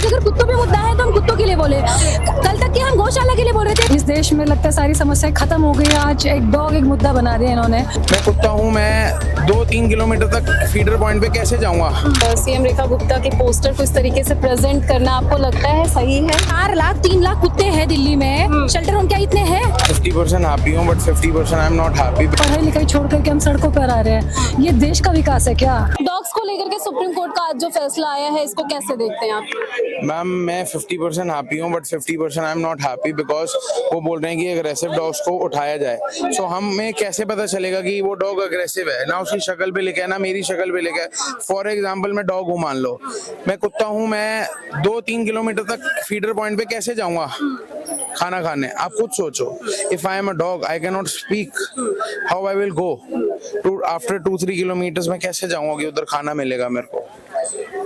अगर कुत्तों पे मुद्दा है तो हम कुत्तों के लिए बोले, कल तक के हम गौशाला के लिए बोल रहे थे। इस देश में लगता है सारी समस्याएं खत्म हो गई, आज एक डॉग एक मुद्दा बना दिया इन्होंने। मैं कुत्ता हूँ, मैं 2-3 किलोमीटर तक फीडर पॉइंट पे कैसे जाऊंगा? सीएम रेखा गुप्ता के पोस्टर को इस तरीके से प्रेजेंट करना आपको लगता है सही है? 4 लाख 3 लाख कुत्ते हैं दिल्ली में, शेल्टर होम क्या इतने हैं? 50% हैप्पी हूँ but 50% I am not happy. पढ़ाई लिखाई छोड़ करके हम सड़कों पर आ रहे हैं, ये देश का विकास है क्या? डॉग्स को लेकर के सुप्रीम कोर्ट का आज जो फैसला आया है, इसको कैसे देखते हैं आप? मैम मैं 50% हैप्पी हूँ but 50% I am not happy because वो बोल रहे हैं कि अग्रेसिव डॉग्स को उठाया जाए। सो हमें कैसे पता चलेगा कि वो डॉग अग्रेसिव है? ना उसकी शक्ल पे लिखा है ना मेरी शक्ल पे लिखा है। फॉर एग्जाम्पल मैं डॉग हूँ, मान लो मैं कुत्ता हूँ, मैं 2-3 किलोमीटर तक फीडर पॉइंट पे कैसे जाऊंगा खाना खाने? आप खुद सोचो, if I am a dog I can not speak, how I will go to after 2-3 kilometres? मैं कैसे जाऊंगा कि उधर खाना मिलेगा मेरे को?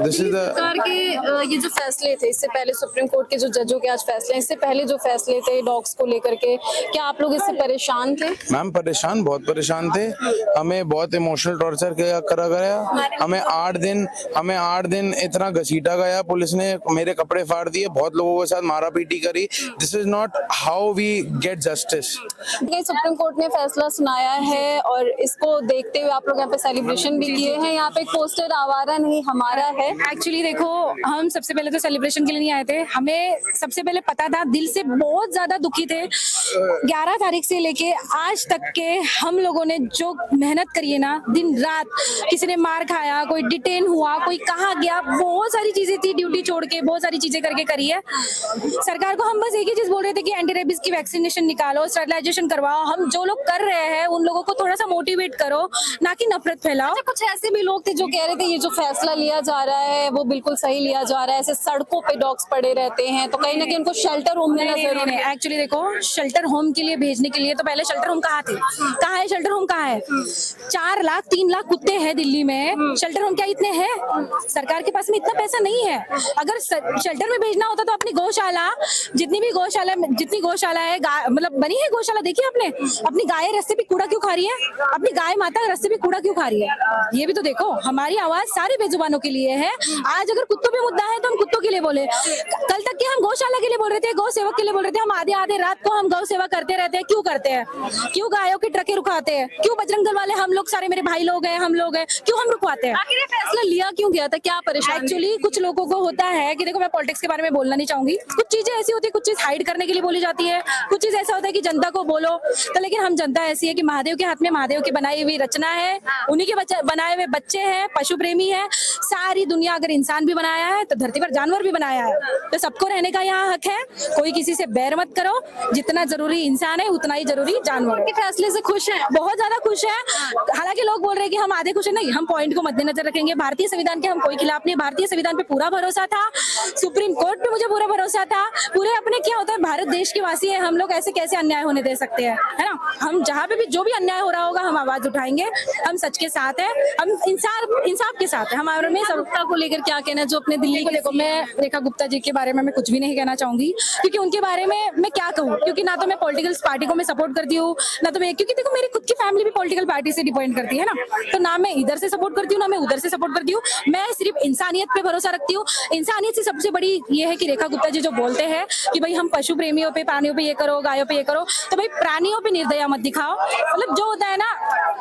दिस इज द सरकार के ये जो फैसले थे, इससे पहले सुप्रीम कोर्ट के जो जजों के आज फैसले, इससे पहले जो फैसले थे डॉग्स को लेकर के, क्या आप लोग इससे परेशान थे? मैम परेशान, बहुत परेशान थे। हमें बहुत इमोशनल टॉर्चर करा गया। हमें 8 दिन इतना घसीटा गया, पुलिस ने मेरे कपड़े फाड़ दिए, बहुत लोगों के साथ मारा पीटी करी। This is not how we get justice. Supreme court ने फैसला सुनाया है और इसको देखते हुए आप लोग यहाँ पे सेलिब्रेशन भी किए हैं। यहाँ पे एक पोस्टर आवारा नहीं हमारा है। एक्चुअली देखो, हम सबसे पहले तो सेलिब्रेशन के लिए नहीं आए थे, हमें सबसे पहले पता था, दिल से बहुत ज्यादा दुखी थे। 11 तारीख से लेके आज तक के हम लोगों ने जो मेहनत करी है ना, दिन रात, किसी ने मार खाया, कोई डिटेन हुआ, कोई कहाँ गया, बहुत सारी चीजें थी, ड्यूटी छोड़ के बहुत सारी चीजें करके करी है। सरकार को हम बस एक ही चीज बोल रहे थे कि एंटी रेबीज की वैक्सीनेशन निकालो, स्टरलाइजेशन करवाओ। हम जो लोग कर रहे हैं उन लोगों को थोड़ा सा मोटिवेट करो, ना कि नफरत फैलाओ। कुछ ऐसे भी लोग थे जो कह रहे थे ये जो फैसला लिया जा रहा है वो बिल्कुल सही लिया जा रहा है, ऐसे सड़कों पे डॉग्स पड़े रहते हैं तो कहीं ना कहीं उनको शेल्टर होम मिलना जरूरी है। एक्चुअली देखो, शेल्टर होम के लिए भेजने के लिए तो पहले शेल्टर होम कहाँ थे, कहाँ है शेल्टर होम, कहाँ है? 4 लाख 3 लाख कुत्ते हैं दिल्ली में, शेल्टर होम क्या इतने हैं? सरकार के पास में इतना पैसा नहीं है। अगर शेल्टर में भेजना होता तो अपनी गौशाला, जितनी गौशाला है, मतलब बनी है गौशाला, देखिए आपने, अपनी गाय रास्ते पे कूड़ा क्यों खा रही है? अपनी गाय माता रास्ते पे कूड़ा क्यों खा रही है? ये भी तो देखो, हमारी आवाज सारे बेजुबानों के लिए है। आज अगर कुत्तों पे मुद्दा है तो हम कुत्तों के लिए बोले, कल तक के हम गौशाला के लिए बोल रहे थे, गौ सेवक के लिए बोल रहे थे। हम आधे रात को हम गौ सेवा करते रहते हैं, क्यों करते हैं? क्यों गायों की ट्रकें रुकाते हैं? क्यों बजरंग दल वाले, हम लोग सारे, मेरे भाई लोग हैं, हम लोग हैं, क्यों हम रुकवाते हैं? आखिर ये फैसला लिया क्यों गया था, क्या परेशानी? एक्चुअली कुछ लोगों को होता है कि देखो, मैं पॉलिटिक्स के बारे में बोलना नहीं चाहूंगी, कुछ चीजें ऐसी होती है, कुछ चीज हाइड करने के लिए बोली जाती है, कुछ चीज ऐसा होता है कि जनता को बोलो। तो लेकिन हम जनता ऐसी है कि महादेव के हाथ में महादेव की बनाई हुई रचना है, उन्हीं के बनाए हुए बच्चे हैं, पशु प्रेमी है। सारी दुनिया अगर इंसान भी बनाया है तो धरती पर जानवर भी बनाया है, तो सबको रहने का यहाँ हक है। कोई किसी से बैर मत करो, जितना जरूरी इंसान है उतना ही जरूरी जानवर है। फैसले से खुश है? बहुत ज्यादा खुश है। हालांकि लोग बोल रहे हैं कि हम आधे खुश है, नहीं, हम पॉइंट को मद्देनजर रखेंगे। भारतीय संविधान के हम कोई खिलाफ नहीं, भारतीय संविधान पे पूरा भरोसा था, सुप्रीम कोर्ट पे मुझे पूरा भरोसा था। पूरे अपने क्या होता है, भारत देश के वासी है हम लोग, ऐसे कैसे अन्याय होने दे सकते हैं, है ना? हम जहाँ पे भी जो भी अन्याय हो रहा होगा हम आवाज उठाएंगे, हम सच के साथ है, हम इंसाफ के साथ है। हमारे में गुप्ता को लेकर क्या कहना है जो अपने दिल्ली को देखो, मैं रेखा गुप्ता जी के बारे में मैं कुछ भी नहीं कहना चाहूंगी, क्योंकि उनके बारे में मैं क्या कहूँ, क्योंकि ना तो मैं पॉलिटिकल पार्टी को मैं सपोर्ट करती हूँ, ना तो मैं, क्योंकि देखो मेरी खुद की फैमिली भी पॉलिटिकल पार्टी से डिपेंड करती है ना, तो ना मैं इधर से सपोर्ट करती हूँ ना मैं उधर से सपोर्ट करती हूँ। मैं सिर्फ इंसानियत पे भरोसा रखती हूँ। इंसानियत से सबसे बड़ी ये है कि रेखा गुप्ता जी जो बोलते हैं कि भाई हम पशु प्रेमियों पे, प्राणियों पे ये करो, गायों पे ये करो, तो भाई प्राणियों पे निर्दया मत दिखाओ। मतलब जो होता है ना,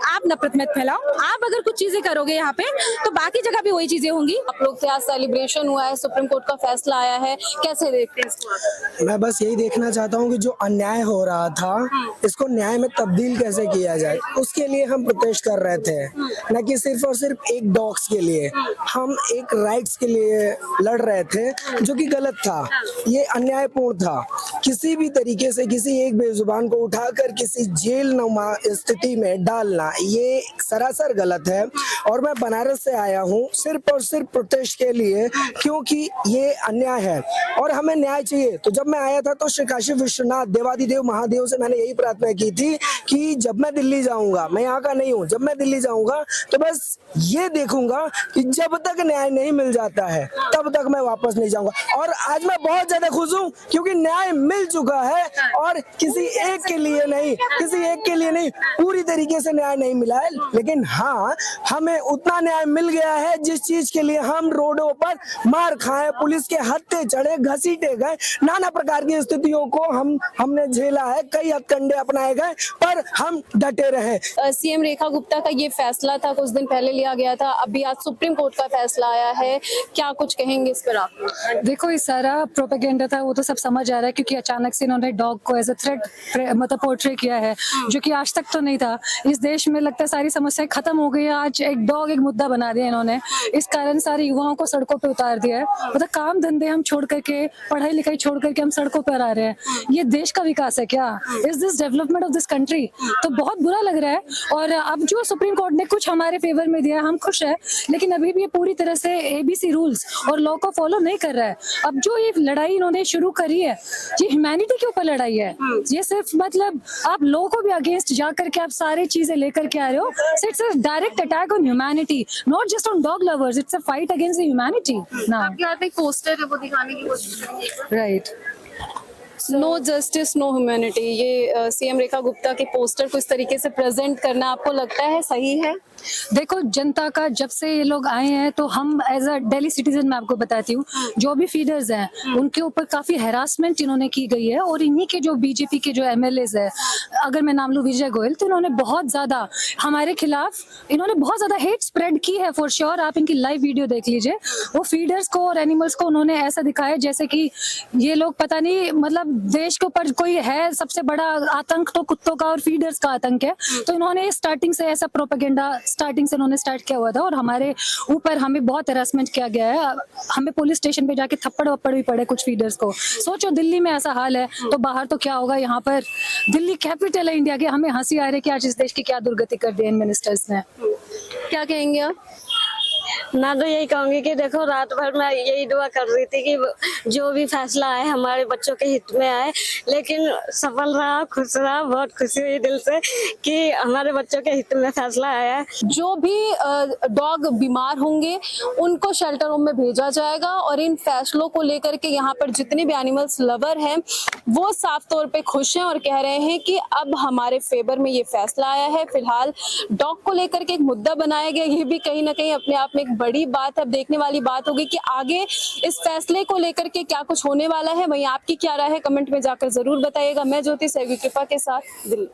आप नफरत मत फैलाओ। आप अगर कुछ चीजें करोगे यहाँ पे तो बाकी जगह भी वही चीजें होंगी। आप लोग से आज सेलिब्रेशन हुआ है, सुप्रीम कोर्ट का फैसला आया है, कैसे देखते हैं इसको? मैं बस यही देखना चाहता हूँ कि जो अन्याय हो रहा था इसको न्याय में तब्दील कैसे किया जाए, उसके लिए हम प्रोटेस्ट कर रहे थे, न कि सिर्फ और सिर्फ एक डॉग्स के लिए। हम एक राइट्स के लिए लड़ रहे थे, जो कि गलत था, ये अन्यायपूर्ण था। किसी भी तरीके से किसी एक बेजुबान को उठाकर किसी जेल नुमा स्थिति में डालना ये सरासर गलत है। और मैं बनारस से आया हूँ सिर्फ और सिर्फ प्रोटेस्ट के लिए, क्योंकि ये अन्याय है और हमें न्याय चाहिए। तो जब मैं आया था तो श्री काशी विश्वनाथ देवादिदेव महादेव से मैंने यही प्रार्थना की थी कि जब मैं दिल्ली जाऊंगा, मैं यहाँ का नहीं हूँ, जब मैं दिल्ली जाऊंगा तो बस ये देखूंगा कि जब तक न्याय नहीं मिल जाता है तब तक मैं वापस नहीं जाऊंगा। और आज मैं बहुत ज्यादा खुश हूँ क्योंकि न्याय मिल चुका है और किसी एक के लिए नहीं, पूरी तरीके से न्याय नहीं मिला है, लेकिन हाँ, हमें उतना न्याय मिल गया है जिस चीज के लिए हम रोडों पर मार खाएं, पुलिस के हत्थे चढ़े, घसीटे गए, नाना प्रकार की स्थितियों को हमने झेला है, कई हथकंडे अपनाए गए, पर हम डटे रहे। सीएम रेखा गुप्ता का ये फैसला था, कुछ दिन पहले लिया गया था, अभी आज सुप्रीम कोर्ट का फैसला आया है, क्या कुछ कहेंगे इस पर आप? देखो, ये सारा प्रोपेगेंडा था, वो तो सब समझ आ रहा है, क्योंकि अचानक से इन्होंने डॉग को एज अ थ्रेट मतलब पोर्ट्रे किया है, जो कि आज तक तो नहीं था। इस देश में लगता है सारी समस्याएं खत्म हो गई है, आज एक डॉग एक मुद्दा बना दिया इन्होंने। इस कारण सारे युवाओं को सड़कों पे उतार दिया है। मतलब काम धंधे हम छोड़ करके, पढ़ाई लिखाई छोड़ करके हम सड़कों पर आ रहे हैं। ये देश का विकास है क्या? Is this development of this country? तो बहुत बुरा लग रहा है। और अब जो सुप्रीम कोर्ट ने कुछ हमारे फेवर में दिया, हम खुश है, लेकिन अभी भी ये पूरी तरह से एबीसी रूल्स और लॉ को फॉलो नहीं कर रहा है। अब जो ये लड़ाई इन्होंने शुरू करी है, ये ह्यूमैनिटी के ऊपर लड़ाई है। ये सिर्फ मतलब आप लोगों को भी अगेंस्ट जा करके आप सारी चीजें लेकर के आ रहे हो। It's a direct attack on humanity, not just on dog lovers, it's a fight against humanity. आपके हाथ में एक पोस्टर है, वो दिखाने की कोशिश करेंगे। Right. No justice no humanity, ये सीएम रेखा गुप्ता के पोस्टर को इस तरीके से प्रेजेंट करना आपको लगता है सही है? देखो, जनता का जब से ये लोग आए हैं, तो हम एज अ दिल्ली सिटीजन मैं आपको बताती हूँ, जो भी फीडर्स हैं उनके ऊपर काफी हैरासमेंट इन्होंने की गई है। और इन्हीं के जो बीजेपी के जो एमएलएज है, अगर मैं नाम लूं विजय गोयल, तो इन्होंने बहुत ज्यादा हमारे खिलाफ इन्होंने बहुत ज्यादा हेट स्प्रेड की है। फॉर श्योर आप इनकी लाइव वीडियो देख लीजिए। वो फीडर्स को और एनिमल्स को उन्होंने ऐसा दिखाया जैसे कि ये लोग पता नहीं, मतलब देश के ऊपर कोई है सबसे बड़ा आतंक तो कुत्तों का और फीडर्स का आतंक है। तो इन्होंने स्टार्टिंग से ऐसा प्रोपेगेंडा स्टार्टिंग से इन्होंने स्टार्ट किया हुआ था, और हमारे ऊपर हमें बहुत हैरेसमेंट किया गया है। हमें पुलिस स्टेशन पे जाके थप्पड़ वप्पड़ भी पड़े कुछ फीडर्स को। सोचो, दिल्ली में ऐसा हाल है तो बाहर तो क्या होगा। यहाँ पर दिल्ली कैपिटल है इंडिया की, हमें हंसी आ रही है कि आज इस देश की क्या दुर्गति कर दी इन मिनिस्टर्स ने। क्या कहेंगे आप? मैं तो यही कहूंगी कि देखो, रात भर मैं यही दुआ कर रही थी कि जो भी फैसला आए हमारे बच्चों के हित में आए, लेकिन सफल रहा, खुश रहा, बहुत खुशी हुई दिल से कि हमारे बच्चों के हित में फैसला आया है। जो भी डॉग बीमार होंगे उनको शेल्टर होम में भेजा जाएगा, और इन फैसलों को लेकर के यहाँ पर जितने भी एनिमल्स लवर हैं वो साफ तौर पे खुश हैं और कह रहे हैं कि अब हमारे फेवर में ये फैसला आया है। फिलहाल डॉग को लेकर के एक मुद्दा बनाया गया, ये भी कहीं ना कहीं अपने आप में एक बड़ी बात है। अब देखने वाली बात होगी कि आगे इस फैसले को लेकर के क्या कुछ होने वाला है। वहीं आपकी क्या राय है, कमेंट में जाकर जरूर बताइएगा। मैं ज्योति सहवी कृपा के साथ, दिल्ली।